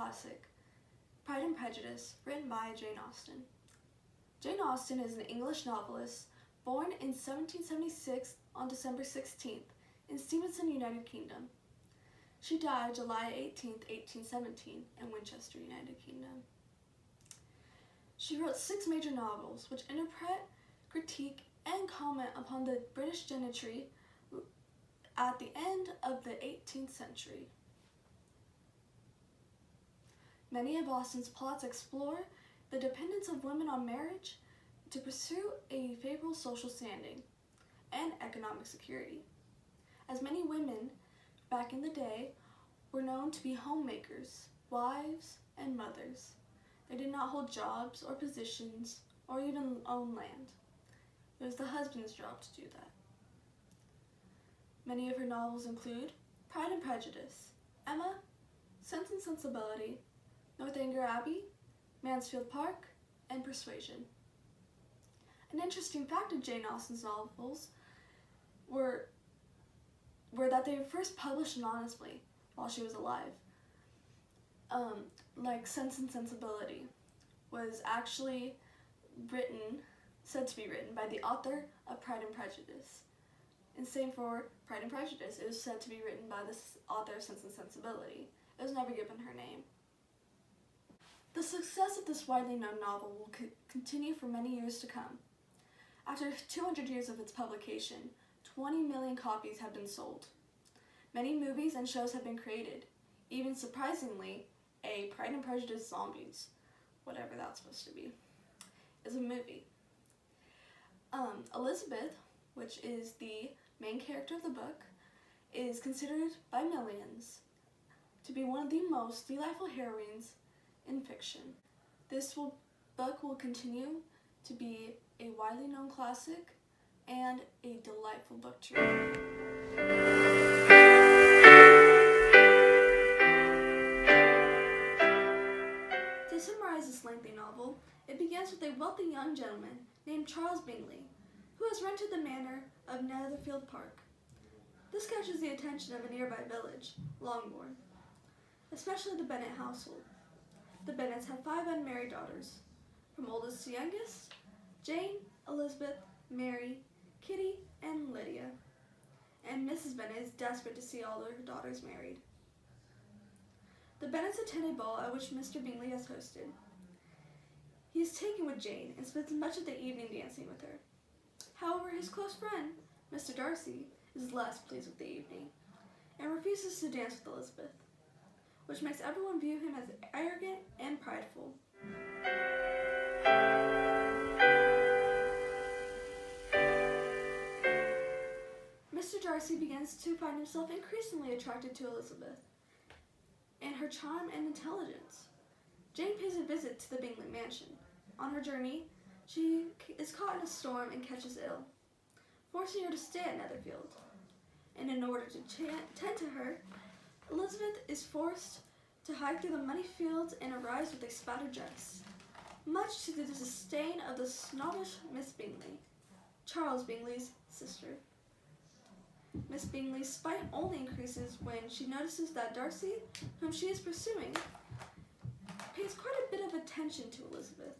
classic, Pride and Prejudice, written by Jane Austen. Jane Austen is an English novelist born in 1776 on December 16th in Stevenson, United Kingdom. She died July 18th, 1817 in Winchester, United Kingdom. She wrote 6 major novels which interpret, critique, and comment upon the British gentry at the end of the 18th century. Many of Austen's plots explore the dependence of women on marriage to pursue a favorable social standing and economic security, as many women back in the day were known to be homemakers, wives, and mothers. They did not hold jobs or positions or even own land. It was the husband's job to do that. Many of her novels include Pride and Prejudice, Emma, Sense and Sensibility, Northanger Abbey, Mansfield Park, and Persuasion. An interesting fact of Jane Austen's novels were that they were first published anonymously while she was alive. Like Sense and Sensibility was actually said to be written by the author of Pride and Prejudice. And same for Pride and Prejudice, it was said to be written by the author of Sense and Sensibility. It was never given her name. The success of this widely known novel will continue for many years to come. After 200 years of its publication, 20 million copies have been sold. Many movies and shows have been created. Even surprisingly, a Pride and Prejudice Zombies, whatever that's supposed to be, is a movie. Elizabeth, which is the main character of the book, is considered by millions to be one of the most delightful heroines in fiction. This book will continue to be a widely known classic and a delightful book to read. To summarize this lengthy novel, it begins with a wealthy young gentleman named Charles Bingley, who has rented the manor of Netherfield Park. This catches the attention of a nearby village, Longbourn, especially the Bennet household. The Bennets have 5 unmarried daughters, from oldest to youngest: Jane, Elizabeth, Mary, Kitty, and Lydia. And Mrs. Bennet is desperate to see all her daughters married. The Bennets attend a ball at which Mr. Bingley has hosted. He is taken with Jane and spends much of the evening dancing with her. However, his close friend, Mr. Darcy, is less pleased with the evening and refuses to dance with Elizabeth, which makes everyone view him as arrogant and prideful. Mr. Darcy begins to find himself increasingly attracted to Elizabeth and her charm and intelligence. Jane pays a visit to the Bingley mansion. On her journey, she is caught in a storm and catches ill, forcing her to stay at Netherfield. And in order to tend to her, Elizabeth is forced to hike through the muddy fields and arrives with a spattered dress, much to the disdain of the snobbish Miss Bingley, Charles Bingley's sister. Miss Bingley's spite only increases when she notices that Darcy, whom she is pursuing, pays quite a bit of attention to Elizabeth.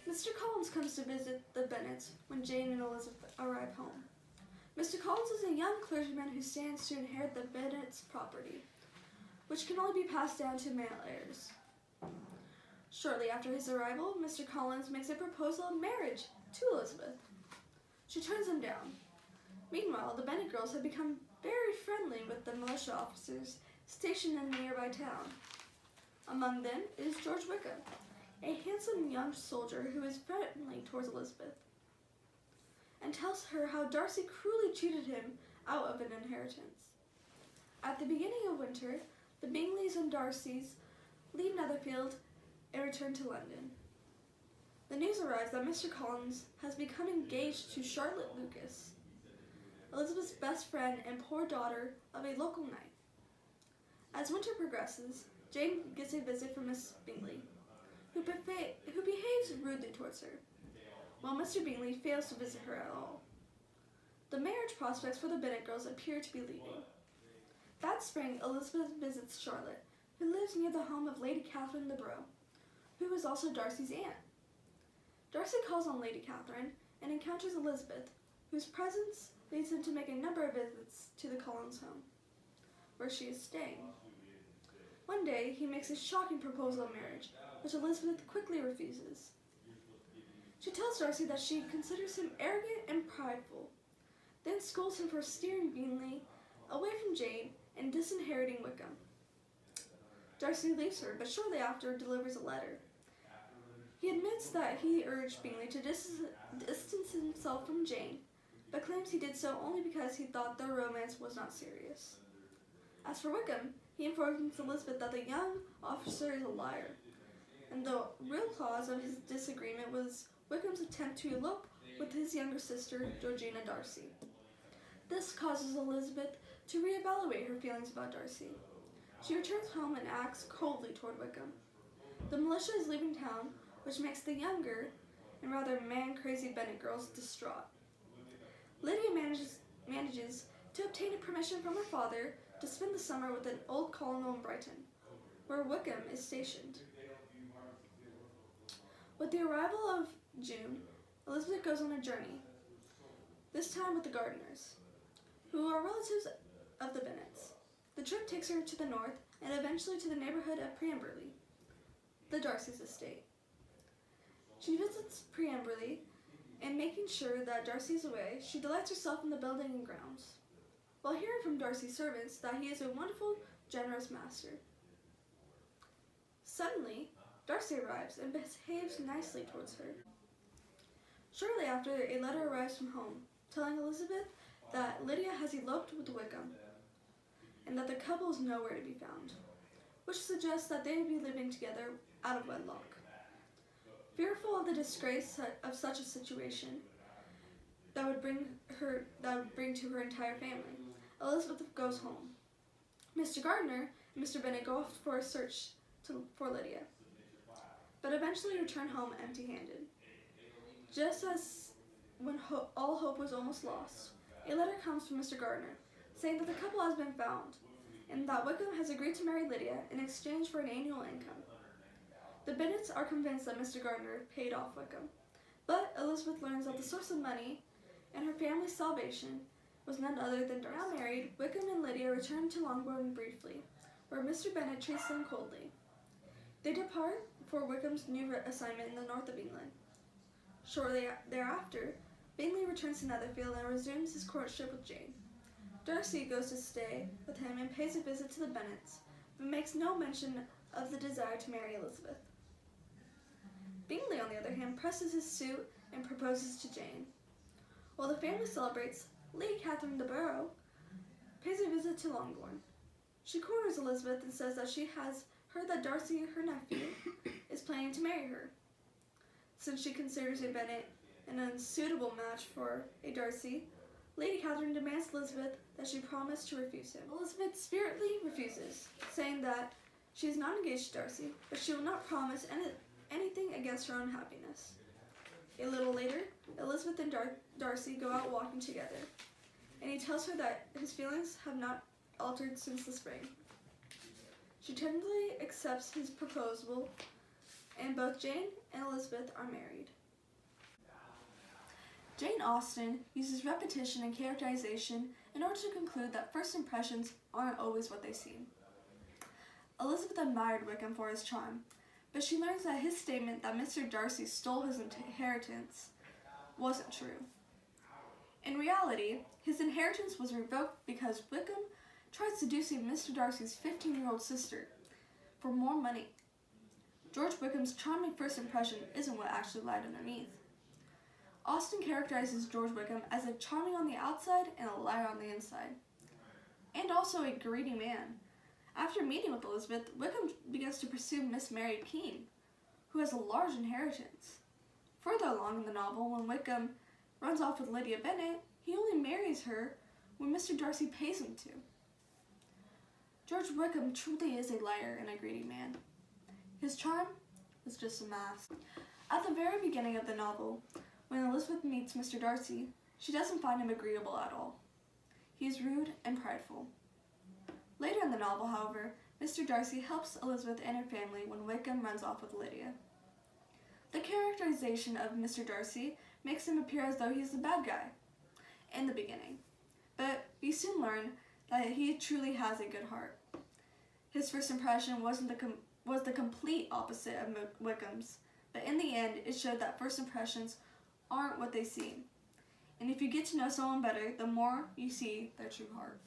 Mr. Collins comes to visit the Bennets when Jane and Elizabeth arrive home. Mr. Collins is a young clergyman who stands to inherit the Bennets' property, which can only be passed down to male heirs. Shortly after his arrival, Mr. Collins makes a proposal of marriage to Elizabeth. She turns him down. Meanwhile, the Bennet girls have become very friendly with the militia officers stationed in the nearby town. Among them is George Wickham, a handsome young soldier who is friendly towards Elizabeth, and tells her how Darcy cruelly cheated him out of an inheritance. At the beginning of winter, the Bingleys and Darcys leave Netherfield and return to London. The news arrives that Mr. Collins has become engaged to Charlotte Lucas, Elizabeth's best friend and poor daughter of a local knight. As winter progresses, Jane gets a visit from Miss Bingley, who behaves rudely towards her, while Mr. Bingley fails to visit her at all. The marriage prospects for the Bennet girls appear to be leaving. That spring, Elizabeth visits Charlotte, who lives near the home of Lady Catherine de Bourgh, who is also Darcy's aunt. Darcy calls on Lady Catherine and encounters Elizabeth, whose presence leads him to make a number of visits to the Collins home, where she is staying. One day, he makes a shocking proposal of marriage, which Elizabeth quickly refuses. She tells Darcy that she considers him arrogant and prideful, then scolds him for steering Bingley away from Jane and disinheriting Wickham. Darcy leaves her, but shortly after delivers a letter. He admits that he urged Bingley to distance himself from Jane, but claims he did so only because he thought their romance was not serious. As for Wickham, he informs Elizabeth that the young officer is a liar, and the real cause of his disagreement was Wickham's attempt to elope with his younger sister, Georgina Darcy. This causes Elizabeth to reevaluate her feelings about Darcy. She returns home and acts coldly toward Wickham. The militia is leaving town, which makes the younger and rather man-crazy Bennet girls distraught. Lydia manages to obtain a permission from her father to spend the summer with an old colonel in Brighton, where Wickham is stationed. With the arrival of June, Elizabeth goes on a journey, this time with the Gardiners, who are relatives of the Bennets. The trip takes her to the north and eventually to the neighborhood of Preamberley, the Darcy's estate. She visits Preamberley, and making sure that Darcy is away, she delights herself in the building and grounds, while hearing from Darcy's servants that he is a wonderful, generous master. Suddenly, Darcy arrives and behaves nicely towards her. Shortly after, a letter arrives from home, telling Elizabeth that Lydia has eloped with Wickham, and that the couple is nowhere to be found, which suggests that they would be living together out of wedlock. Fearful of the disgrace of such a situation that would bring to her entire family, Elizabeth goes home. Mr. Gardiner and Mr. Bennet go off for a search for Lydia, but eventually return home empty-handed. Just as when all hope was almost lost, a letter comes from Mr. Gardiner, saying that the couple has been found, and that Wickham has agreed to marry Lydia in exchange for an annual income. The Bennets are convinced that Mr. Gardiner paid off Wickham, but Elizabeth learns that the source of money and her family's salvation was none other than Darcy. Now married, Wickham and Lydia return to Longbourn briefly, where Mr. Bennet treats them coldly. They depart for Wickham's new assignment in the north of England. Shortly thereafter, Bingley returns to Netherfield and resumes his courtship with Jane. Darcy goes to stay with him and pays a visit to the Bennets, but makes no mention of the desire to marry Elizabeth. Bingley, on the other hand, presses his suit and proposes to Jane. While the family celebrates, Lady Catherine de Bourgh pays a visit to Longbourn. She corners Elizabeth and says that she has heard that Darcy, her nephew, is planning to marry her. Since she considers a Bennet an unsuitable match for a Darcy, Lady Catherine demands Elizabeth that she promise to refuse him. Elizabeth spiritedly refuses, saying that she is not engaged to Darcy, but she will not promise anything against her own happiness. A little later, Elizabeth and Darcy go out walking together, and he tells her that his feelings have not altered since the spring. She tenderly accepts his proposal, and both Jane and Elizabeth are married. Jane Austen uses repetition and characterization in order to conclude that first impressions aren't always what they seem. Elizabeth admired Wickham for his charm, but she learns that his statement that Mr. Darcy stole his inheritance wasn't true. In reality, his inheritance was revoked because Wickham tried seducing Mr. Darcy's 15-year-old sister for more money. George Wickham's charming first impression isn't what actually lied underneath. Austen characterizes George Wickham as a charming on the outside and a liar on the inside, and also a greedy man. After meeting with Elizabeth, Wickham begins to pursue Miss Mary Keene, who has a large inheritance. Further along in the novel, when Wickham runs off with Lydia Bennet, he only marries her when Mr. Darcy pays him to. George Wickham truly is a liar and a greedy man. His charm is just a mask. At the very beginning of the novel, when Elizabeth meets Mr. Darcy, She doesn't find him agreeable at all. He is rude and prideful. Later in the novel, however, Mr. Darcy helps Elizabeth and her family when Wickham runs off with Lydia. The characterization of Mr. Darcy makes him appear as though he's the bad guy in the beginning, but we soon learn that he truly has a good heart. His first impression was the complete opposite of Wickham's, but in the end, it showed that first impressions aren't what they seem. And if you get to know someone better, the more you see their true heart.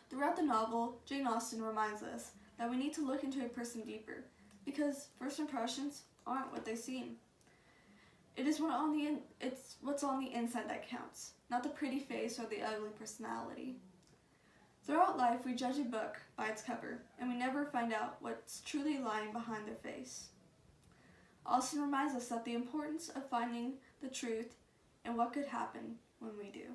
Throughout the novel, Jane Austen reminds us that we need to look into a person deeper, because first impressions aren't what they seem. It's what's on the inside that counts, not the pretty face or the ugly personality. Throughout life, we judge a book by its cover, and we never find out what's truly lying behind their face. Austen reminds us that the importance of finding the truth and what could happen when we do.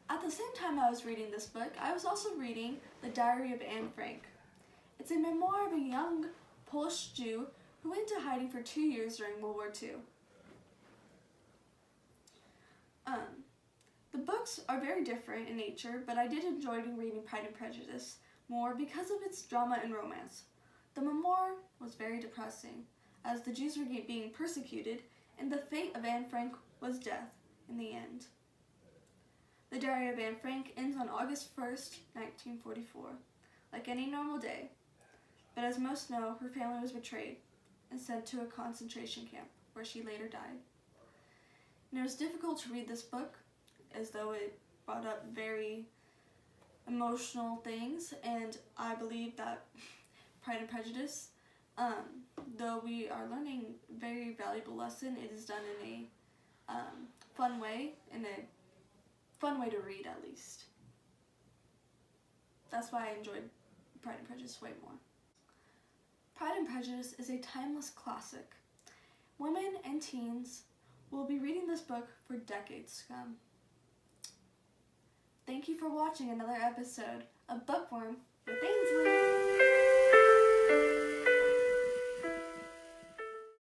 At the same time I was reading this book, I was also reading The Diary of Anne Frank. It's a memoir of a young Polish Jew who went into hiding for 2 years during World War II. The books are very different in nature, but I did enjoy reading Pride and Prejudice more because of its drama and romance. The memoir was very depressing, as the Jews were being persecuted, and the fate of Anne Frank was death in the end. The Diary of Anne Frank ends on August 1st, 1944, like any normal day. But as most know, her family was betrayed and sent to a concentration camp, where she later died. And it was difficult to read this book, as though it brought up very emotional things, and I believe that Pride and Prejudice, though we are learning a very valuable lesson, it is done in a fun way to read, at least. That's why I enjoyed Pride and Prejudice way more. Pride and Prejudice is a timeless classic. Women and teens will be reading this book for decades to come. Thank you for watching another episode of Bookworm with Ainsley.